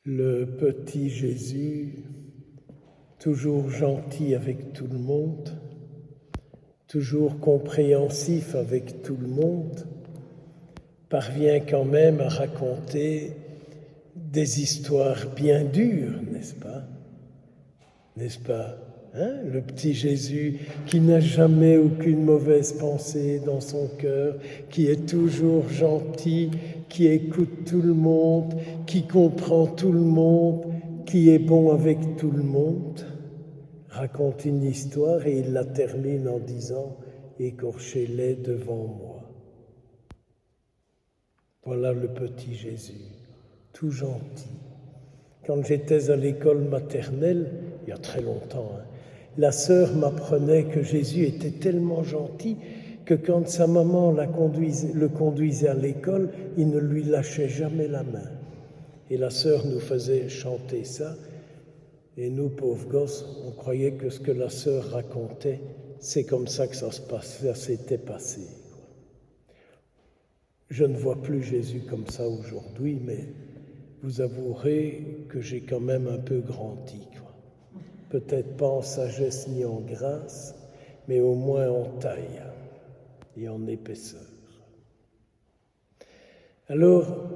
Le petit Jésus, toujours gentil avec tout le monde, toujours compréhensif avec tout le monde, parvient quand même à raconter des histoires bien dures, n'est-ce pas? N'est-ce pas? Le petit Jésus qui n'a jamais aucune mauvaise pensée dans son cœur, qui est toujours gentil, qui écoute tout le monde, qui comprend tout le monde, qui est bon avec tout le monde, raconte une histoire et il la termine en disant « Écorchez-les devant moi ». Voilà le petit Jésus, tout gentil. Quand j'étais à l'école maternelle, il y a très longtemps, la sœur m'apprenait que Jésus était tellement gentil que quand sa maman le conduisait à l'école, il ne lui lâchait jamais la main. Et la sœur nous faisait chanter ça. Et nous, pauvres gosses, on croyait que ce que la sœur racontait, c'est comme ça que ça s'était passé. Je ne vois plus Jésus comme ça aujourd'hui, mais vous avouerez que j'ai quand même un peu grandi. Peut-être pas en sagesse ni en grâce, mais au moins en taille et en épaisseur. Alors,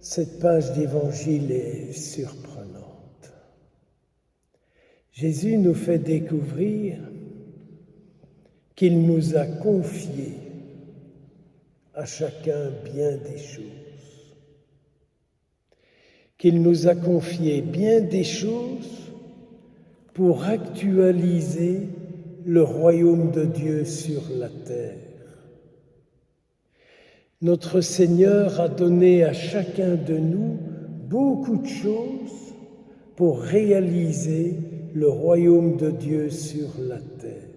cette page d'évangile est surprenante. Jésus nous fait découvrir qu'il nous a confié à chacun bien des choses. Qu'il nous a confié bien des choses pour actualiser le royaume de Dieu sur la terre. Notre Seigneur a donné à chacun de nous beaucoup de choses pour réaliser le royaume de Dieu sur la terre.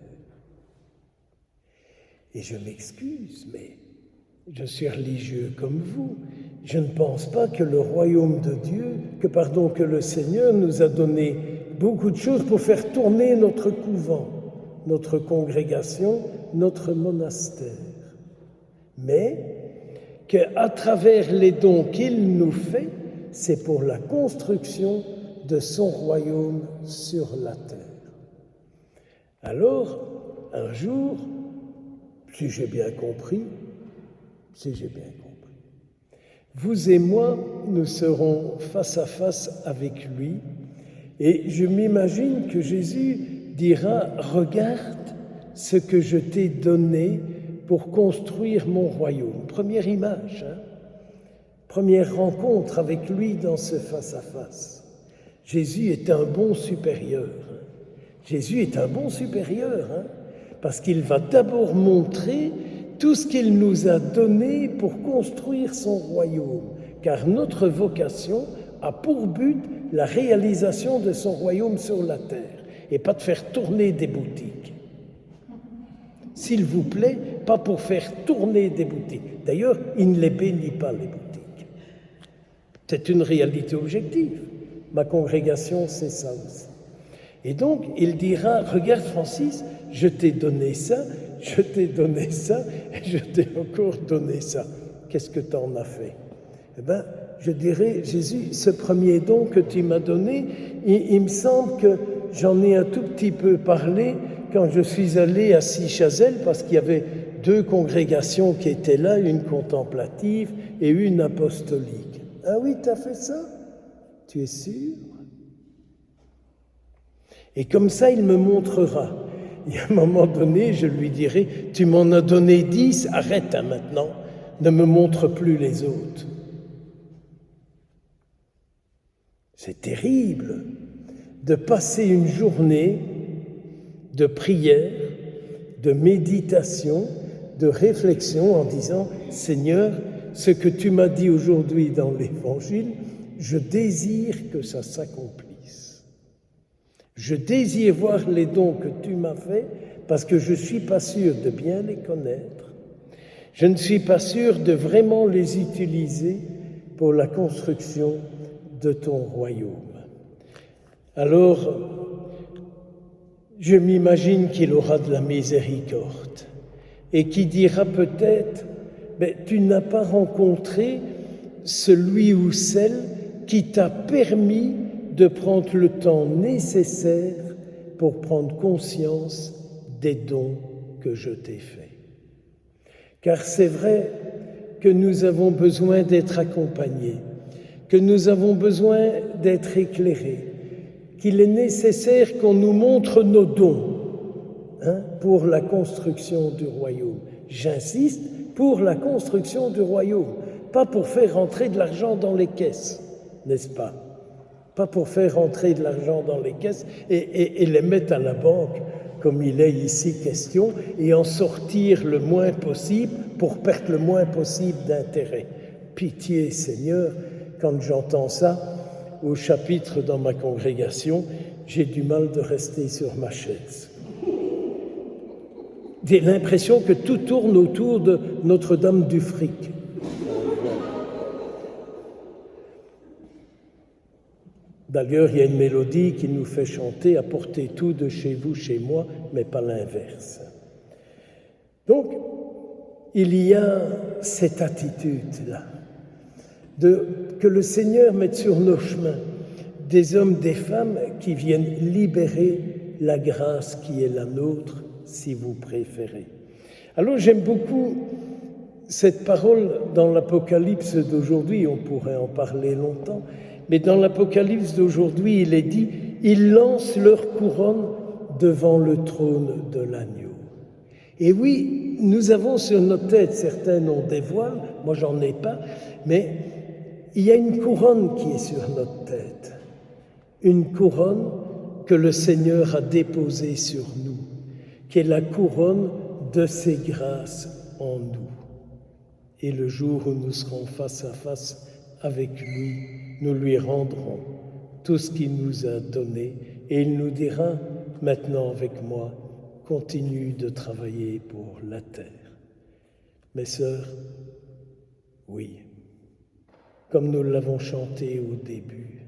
Et je m'excuse, mais je suis religieux comme vous. Je ne pense pas que le royaume de Dieu, que le Seigneur nous a donné beaucoup de choses pour faire tourner notre couvent, notre congrégation, notre monastère. Mais qu'à travers les dons qu'il nous fait, c'est pour la construction de son royaume sur la terre. Alors, un jour, si j'ai bien compris, vous et moi, nous serons face à face avec lui et je m'imagine que Jésus dira « Regarde ce que je t'ai donné pour construire mon royaume ». Première image, première rencontre avec lui dans ce face-à-face. Jésus est un bon supérieur. Jésus est un bon supérieur, parce qu'il va d'abord montrer tout ce qu'il nous a donné pour construire son royaume, car notre vocation a pour but la réalisation de son royaume sur la terre, et pas de faire tourner des boutiques. S'il vous plaît, pas pour faire tourner des boutiques. D'ailleurs, il ne les bénit pas, les boutiques. C'est une réalité objective. Ma congrégation, c'est ça aussi. Et donc, il dira, regarde Francis, je t'ai donné ça, je t'ai donné ça, et je t'ai encore donné ça. Qu'est-ce que tu en as fait? Eh bien, je dirais, Jésus, ce premier don que tu m'as donné, il me semble que j'en ai un tout petit peu parlé quand je suis allé à Sichazel, parce qu'il y avait 2 congrégations qui étaient là, une contemplative et une apostolique. Ah oui, tu as fait ça? Tu es sûr? Et comme ça, il me montrera. Et à un moment donné, je lui dirai, tu m'en as donné 10, arrête maintenant, ne me montre plus les autres. C'est terrible de passer une journée de prière, de méditation, de réflexion en disant « Seigneur, ce que tu m'as dit aujourd'hui dans l'Évangile, je désire que ça s'accomplisse. Je désire voir les dons que tu m'as faits parce que je ne suis pas sûr de bien les connaître. Je ne suis pas sûr de vraiment les utiliser pour la construction de ton royaume. » Alors, je m'imagine qu'il aura de la miséricorde et qu'il dira peut-être « Tu n'as pas rencontré celui ou celle qui t'a permis de prendre le temps nécessaire pour prendre conscience des dons que je t'ai faits. Car c'est vrai que nous avons besoin d'être accompagnés, que nous avons besoin d'être éclairés, qu'il est nécessaire qu'on nous montre nos dons pour la construction du royaume. J'insiste, pour la construction du royaume, pas pour faire entrer de l'argent dans les caisses, n'est-ce pas? Pas pour faire entrer de l'argent dans les caisses et les mettre à la banque, comme il est ici question, et en sortir le moins possible pour perdre le moins possible d'intérêt. Pitié, Seigneur, quand j'entends ça au chapitre dans ma congrégation, j'ai du mal de rester sur ma chaise. J'ai l'impression que tout tourne autour de Notre-Dame du Fric. D'ailleurs, il y a une mélodie qui nous fait chanter « Apportez tout de chez vous, chez moi », mais pas l'inverse. Donc, il y a cette attitude-là, que le Seigneur mette sur nos chemins des hommes, des femmes qui viennent libérer la grâce qui est la nôtre, si vous préférez. Alors, j'aime beaucoup cette parole dans l'Apocalypse d'aujourd'hui, on pourrait en parler longtemps, mais dans l'Apocalypse d'aujourd'hui, il est dit « Ils lancent leur couronne devant le trône de l'agneau ». Et oui, nous avons sur notre tête, certains ont des voiles, moi j'en ai pas, mais il y a une couronne qui est sur notre tête. Une couronne que le Seigneur a déposée sur nous, qui est la couronne de ses grâces en nous. Et le jour où nous serons face à face avec lui, nous lui rendrons tout ce qu'il nous a donné et il nous dira, maintenant avec moi, continue de travailler pour la terre. Mes sœurs, oui, comme nous l'avons chanté au début,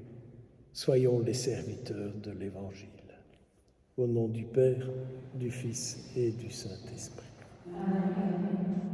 soyons les serviteurs de l'Évangile. Au nom du Père, du Fils et du Saint-Esprit. Amen.